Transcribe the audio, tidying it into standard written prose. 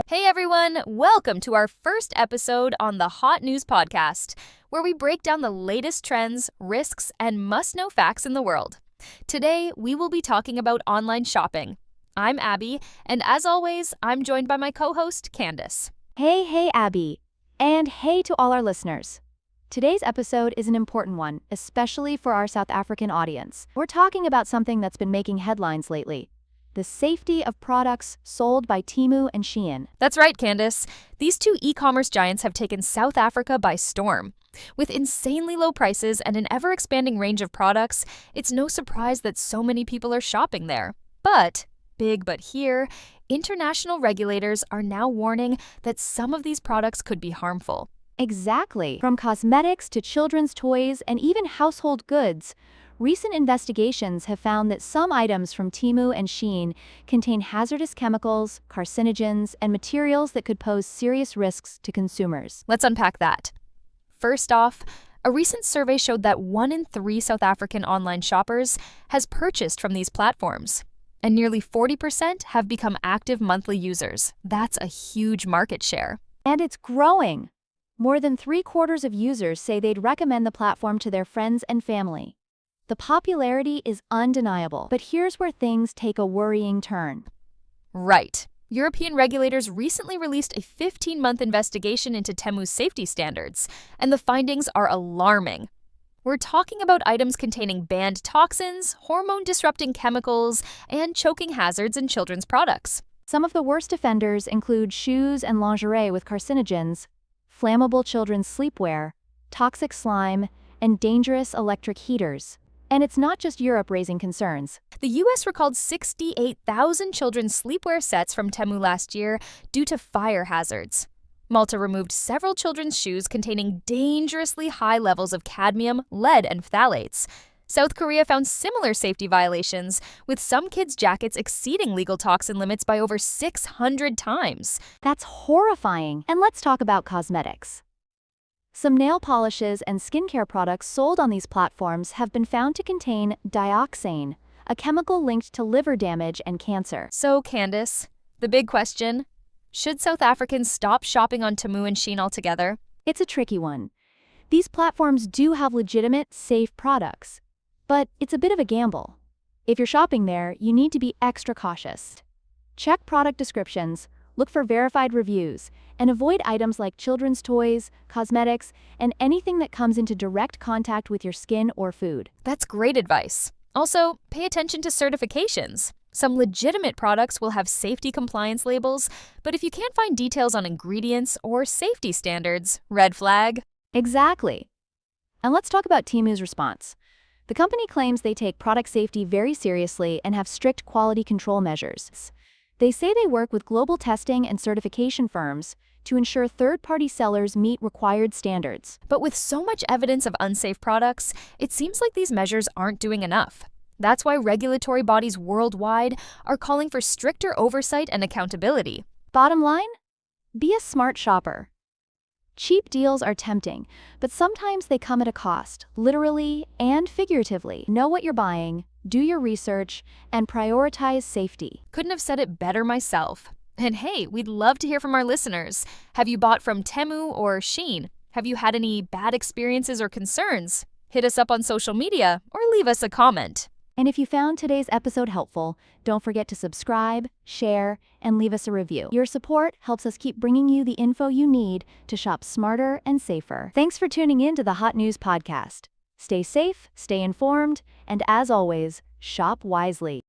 Hey everyone, welcome to our first episode on the Hot News Podcast, where we break down the latest trends, risks, and must-know facts in the world. Today, we will be talking about online shopping. I'm Abby, and as always, I'm joined by my co-host, Candace. Hey, Abby. And hey to all our listeners. Today's episode is an important one, especially for our South African audience. We're talking about something that's been making headlines lately: the safety of products sold by Temu and Shein. That's right, Candace. These two e-commerce giants have taken South Africa by storm. With insanely low prices and an ever-expanding range of products, it's no surprise that so many people are shopping there. But, big but here, international regulators are now warning that some of these products could be harmful. Exactly. From cosmetics to children's toys and even household goods, recent investigations have found that some items from Temu and Shein contain hazardous chemicals, carcinogens, and materials that could pose serious risks to consumers. Let's unpack that. First off, a recent survey showed that 1 in 3 South African online shoppers has purchased from these platforms, and nearly 40% have become active monthly users. That's a huge market share. And it's growing. More than 3/4 of users say they'd recommend the platform to their friends and family. The popularity is undeniable, but here's where things take a worrying turn. Right. European regulators recently released a 15-month investigation into Temu's safety standards, and the findings are alarming. We're talking about items containing banned toxins, hormone-disrupting chemicals, and choking hazards in children's products. Some of the worst offenders include shoes and lingerie with carcinogens, flammable children's sleepwear, toxic slime, and dangerous electric heaters. And it's not just Europe raising concerns. The U.S. recalled 68,000 children's sleepwear sets from Temu last year due to fire hazards. Malta removed several children's shoes containing dangerously high levels of cadmium, lead, and phthalates. South Korea found similar safety violations, with some kids' jackets exceeding legal toxin limits by over 600 times. That's horrifying. And let's talk about cosmetics. Some nail polishes and skincare products sold on these platforms have been found to contain dioxane, a chemical linked to liver damage and cancer. So, Candace, the big question: should South Africans stop shopping on Temu and Shein altogether? It's a tricky one. These platforms do have legitimate, safe products, but it's a bit of a gamble. If you're shopping there, you need to be extra cautious. Check product descriptions, look for verified reviews, and avoid items like children's toys, cosmetics, and anything that comes into direct contact with your skin or food. That's great advice. Also, pay attention to certifications. Some legitimate products will have safety compliance labels, but if you can't find details on ingredients or safety standards, red flag. Exactly. And let's talk about Temu's response. The company claims they take product safety very seriously and have strict quality control measures. They say they work with global testing and certification firms to ensure third-party sellers meet required standards. But with so much evidence of unsafe products, it seems like these measures aren't doing enough. That's why regulatory bodies worldwide are calling for stricter oversight and accountability. Bottom line? Be a smart shopper. Cheap deals are tempting, but sometimes they come at a cost, literally and figuratively. Know what you're buying, do your research, and prioritize safety. Couldn't have said it better myself. And hey, we'd love to hear from our listeners. Have you bought from Temu or Shein? Have you had any bad experiences or concerns? Hit us up on social media or leave us a comment. And if you found today's episode helpful, don't forget to subscribe, share, and leave us a review. Your support helps us keep bringing you the info you need to shop smarter and safer. Thanks for tuning in to the Hot News Podcast. Stay safe, stay informed, and as always, shop wisely.